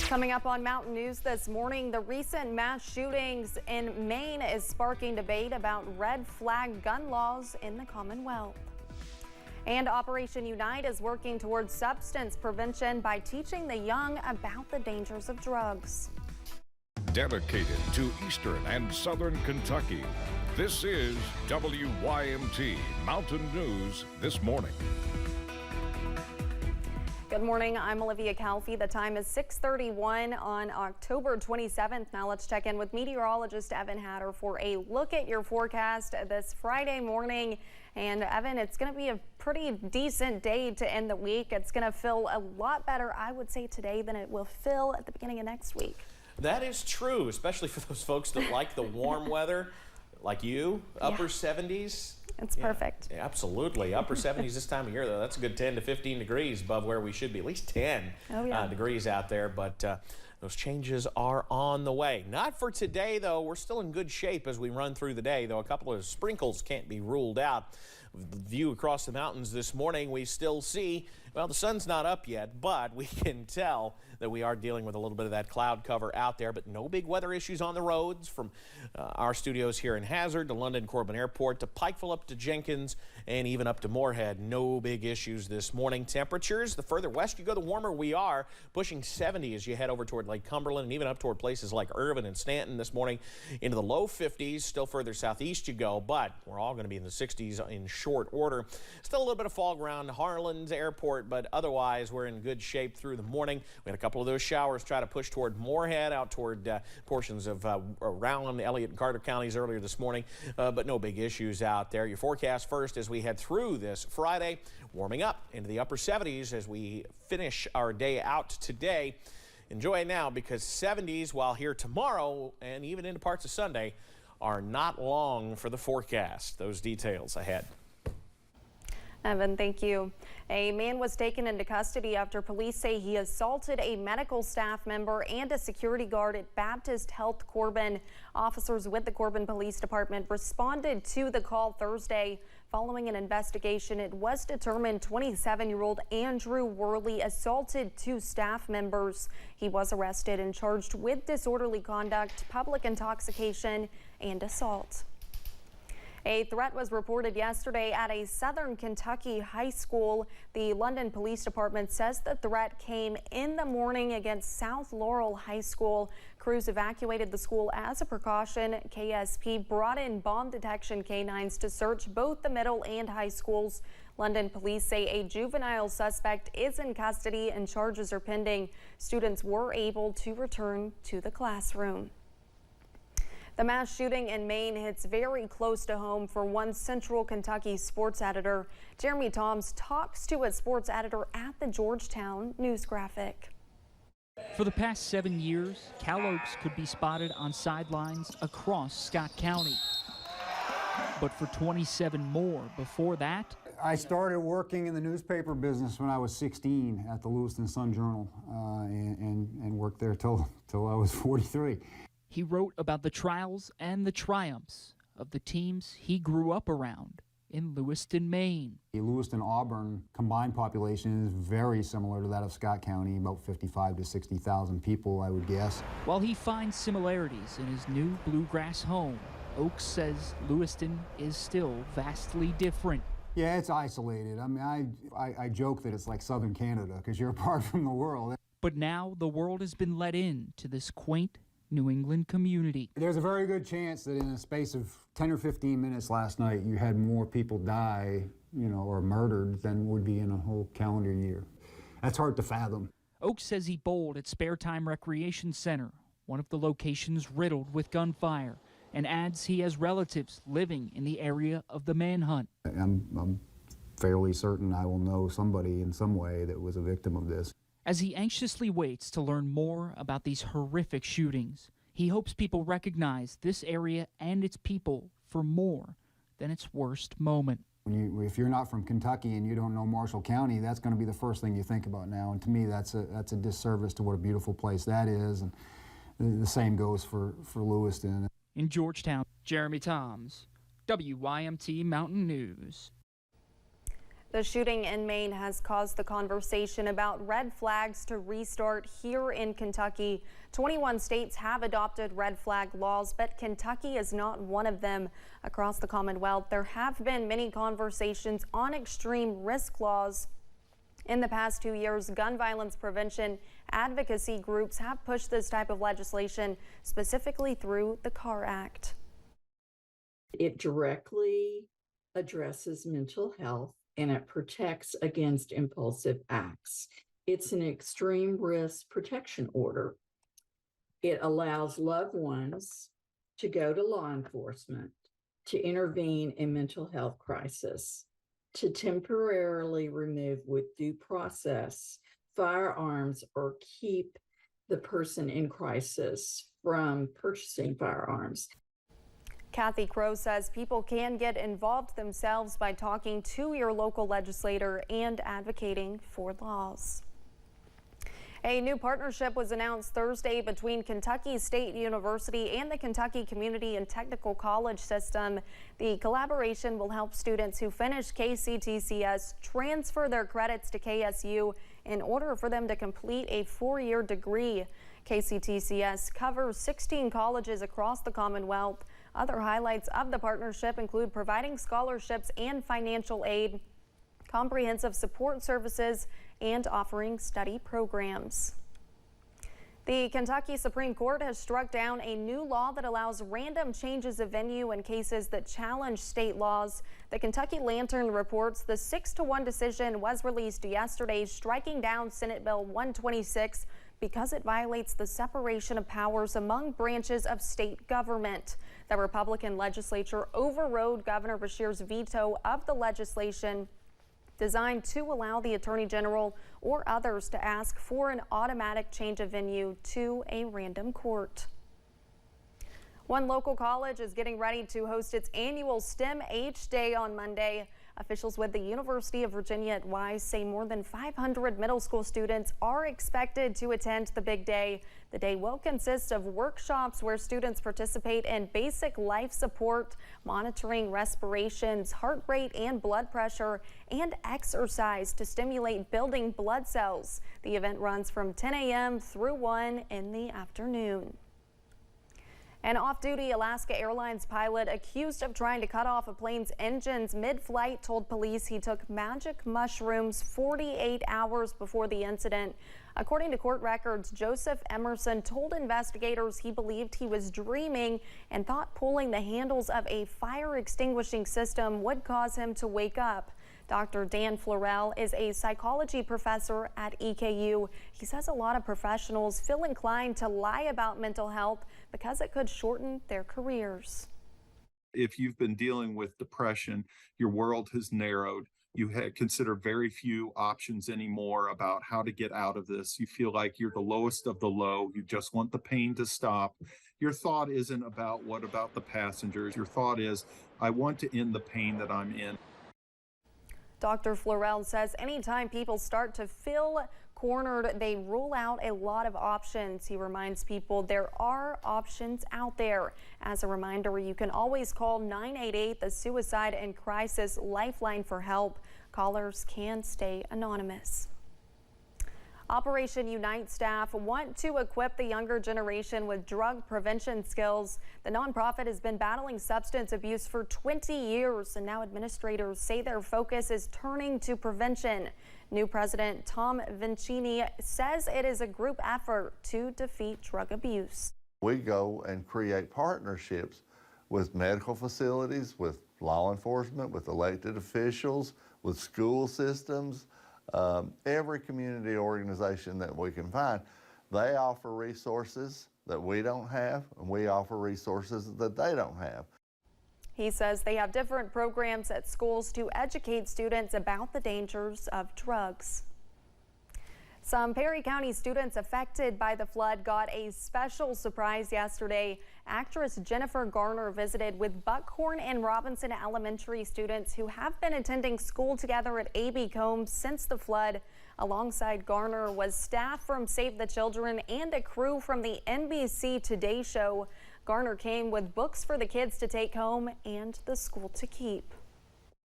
Coming up on Mountain News this morning, the recent mass shootings in Maine is sparking debate about red flag gun laws in the Commonwealth. And Operation Unite is working towards substance prevention by teaching the young about the dangers of drugs. Dedicated to Eastern and Southern Kentucky, this is WYMT Mountain News This Morning. Good morning, I'm Olivia Calfee. The time is 6:31 on October 27th. Now let's check in with meteorologist Evan Hatter for a look at your forecast this Friday morning. And Evan, it's going to be a pretty decent day to end the week. It's going to feel a lot better, I would say, today than it will feel at the beginning of next week. That is true, especially for those folks that like the warm weather, like you, upper 70s. It's perfect. Yeah, absolutely. Upper 70s this time of year, though. That's a good 10 to 15 degrees above where we should be. At least 10 degrees out there. But those changes are on the way. Not for today, though. We're still in good shape as we run through the day, though a couple of sprinkles can't be ruled out. The view across the mountains this morning, we still see, well, the sun's not up yet, but we can tell that we are dealing with a little bit of that cloud cover out there, but no big weather issues on the roads from our studios here in Hazard to London Corbin Airport to Pikeville up to Jenkins and even up to Moorhead. No big issues this morning. Temperatures, the further west you go, the warmer we are, pushing 70 as you head over toward Lake Cumberland and even up toward places like Irvine and Stanton this morning into the low 50s. Still further southeast you go, but we're all going to be in the 60s in short order. Still a little bit of fog around Harlan's Airport, but otherwise we're in good shape through the morning. We had a couple of those showers try to push toward Moorhead, out toward portions of Rowan, Elliott, and Carter counties earlier this morning, but no big issues out there. Your forecast first as we head through this Friday, warming up into the upper 70s as we finish our day out today. Enjoy it now because 70s, while here tomorrow and even into parts of Sunday, are not long for the forecast. Those details ahead. Evan, thank you. A man was taken into custody after police say he assaulted a medical staff member and a security guard at Baptist Health Corbin. Officers with the Corbin Police Department responded to the call Thursday. Following an investigation, it was determined 27-year-old Andrew Worley assaulted two staff members. He was arrested and charged with disorderly conduct, public intoxication, and assault. A threat was reported yesterday at a Southern Kentucky high school. The London Police Department says the threat came in the morning against South Laurel High School. Crews evacuated the school as a precaution. KSP brought in bomb detection canines to search both the middle and high schools. London police say a juvenile suspect is in custody and charges are pending. Students were able to return to the classroom. The mass shooting in Maine hits very close to home for one Central Kentucky sports editor. Jeremy Toms talks to a sports editor at the Georgetown News Graphic. For the past 7 years, Cal Oaks could be spotted on sidelines across Scott County. But for 27 more before that, I started working in the newspaper business when I was 16 at the Lewiston Sun-Journal and worked there till I was 43. he wrote about the trials and the triumphs of the teams he grew up around in Lewiston, Maine. The Lewiston-Auburn combined population is very similar to that of Scott County, about 55 to 60,000 people, I would guess. While he finds similarities in his new bluegrass home, Oaks says Lewiston is still vastly different. Yeah, it's isolated. I mean, I joke that it's like southern Canada because you're apart from the world. But now the world has been let in to this quaint New England community. There's a very good chance that in a space of 10 or 15 minutes last night, you had more people die, or murdered than would be in a whole calendar year. That's hard to fathom. Oaks says he bowled at Spare Time Recreation Center, one of the locations riddled with gunfire, and adds he has relatives living in the area of the manhunt. I'm fairly certain I will know somebody in some way that was a victim of this. As he anxiously waits to learn more about these horrific shootings, he hopes people recognize this area and its people for more than its worst moment. If you're not from Kentucky and you don't know Marshall County, that's going to be the first thing you think about now. And to me, that's a disservice to what a beautiful place that is. And the same goes for Lewiston. In Georgetown, Jeremy Toms, WYMT Mountain News. The shooting in Maine has caused the conversation about red flags to restart here in Kentucky. 21 states have adopted red flag laws, but Kentucky is not one of them. Across the Commonwealth, there have been many conversations on extreme risk laws. In the past 2 years, gun violence prevention advocacy groups have pushed this type of legislation, specifically through the CAR Act. It directly addresses mental health and it protects against impulsive acts. It's an extreme risk protection order. It allows loved ones to go to law enforcement to intervene in mental health crisis, to temporarily remove with due process firearms or keep the person in crisis from purchasing firearms. Kathy Crow says people can get involved themselves by talking to your local legislator and advocating for laws. A new partnership was announced Thursday between Kentucky State University and the Kentucky Community and Technical College System. The collaboration will help students who finish KCTCS transfer their credits to KSU in order for them to complete a 4-year degree. KCTCS covers 16 colleges across the Commonwealth. Other highlights of the partnership include providing scholarships and financial aid, comprehensive support services, and offering study programs. The Kentucky Supreme Court has struck down a new law that allows random changes of venue in cases that challenge state laws. The Kentucky Lantern reports the 6-1 decision was released yesterday, striking down Senate Bill 126 because it violates the separation of powers among branches of state government. The Republican legislature overrode Governor Beshear's veto of the legislation designed to allow the Attorney General or others to ask for an automatic change of venue to a random court. One local college is getting ready to host its annual STEM H Day on Monday. Officials with the University of Virginia at Wise say more than 500 middle school students are expected to attend the big day. The day will consist of workshops where students participate in basic life support, monitoring respirations, heart rate and blood pressure, and exercise to stimulate building blood cells. The event runs from 10 a.m. through 1 in the afternoon. An off-duty Alaska Airlines pilot accused of trying to cut off a plane's engines mid-flight told police he took magic mushrooms 48 hours before the incident. According to court records, Joseph Emerson told investigators he believed he was dreaming and thought pulling the handles of a fire extinguishing system would cause him to wake up. Dr. Dan Florell is a psychology professor at EKU. He says a lot of professionals feel inclined to lie about mental health because it could shorten their careers. If you've been dealing with depression, your world has narrowed. You consider very few options anymore about how to get out of this. You feel like you're the lowest of the low. You just want the pain to stop. Your thought isn't about what about the passengers. Your thought is, I want to end the pain that I'm in. Dr. Florell says anytime people start to feel cornered, they rule out a lot of options. He reminds people there are options out there. As a reminder, you can always call 988, the Suicide and Crisis Lifeline, for help. Callers can stay anonymous. Operation Unite staff want to equip the younger generation with drug prevention skills. The nonprofit has been battling substance abuse for 20 years, and now administrators say their focus is turning to prevention. New president Tom Vincini says it is a group effort to defeat drug abuse. We go and create partnerships with medical facilities, with law enforcement, with elected officials, with school systems. Every community organization that we can find, they offer resources that we don't have, and we offer resources that they don't have. He says they have different programs at schools to educate students about the dangers of drugs. Some Perry County students affected by the flood got a special surprise yesterday. Actress Jennifer Garner visited with Buckhorn and Robinson Elementary students who have been attending school together at A.B. Combs since the flood. Alongside Garner was staff from Save the Children and a crew from the NBC Today Show. Garner came with books for the kids to take home and the school to keep.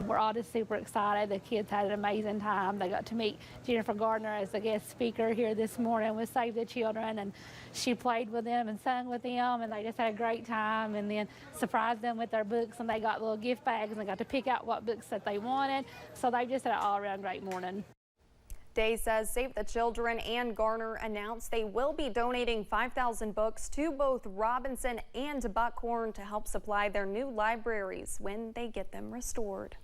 We're all just super excited. The kids had an amazing time. They got to meet Jennifer Gardner as the guest speaker here this morning with Save the Children, and she played with them and sung with them, and they just had a great time, and then surprised them with their books, and they got little gift bags and got to pick out what books that they wanted. So they just had an all-around great morning. Day says Save the Children and Garner announced they will be donating 5,000 books to both Robinson and Buckhorn to help supply their new libraries when they get them restored.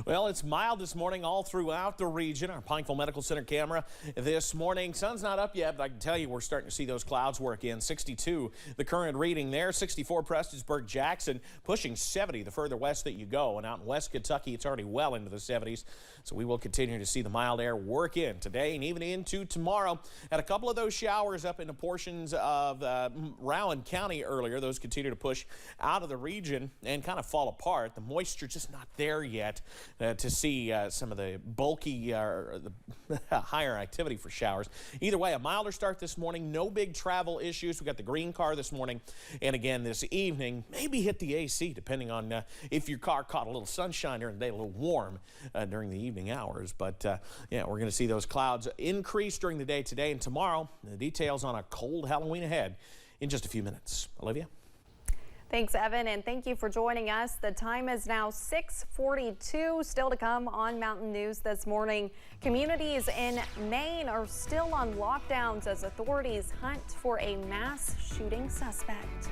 Well, it's mild this morning all throughout the region. Our Pikeville Medical Center camera this morning. Sun's not up yet, but I can tell you we're starting to see those clouds work in. 62, the current reading there. 64, Prestonsburg, Jackson, pushing 70 the further west that you go. And out in West Kentucky, it's already well into the 70s. So we will continue to see the mild air work in today and even into tomorrow. Had a couple of those showers up into portions of Rowan County earlier. Those continue to push out of the region and kind of fall apart. The moisture just not there yet. To see some of the bulky the higher activity for showers. Either way, a milder start this morning. No big travel issues. We got the green car this morning, and again this evening. Maybe hit the AC depending on if your car caught a little sunshine during the day, a little warm during the evening hours. But yeah, we're going to see those clouds increase during the day today and tomorrow. The details on a cold Halloween ahead in just a few minutes. Olivia. Thanks, Evan, and thank you for joining us. The time is now 6:42. Still to come on Mountain News this morning. Communities in Maine are still on lockdowns as authorities hunt for a mass shooting suspect.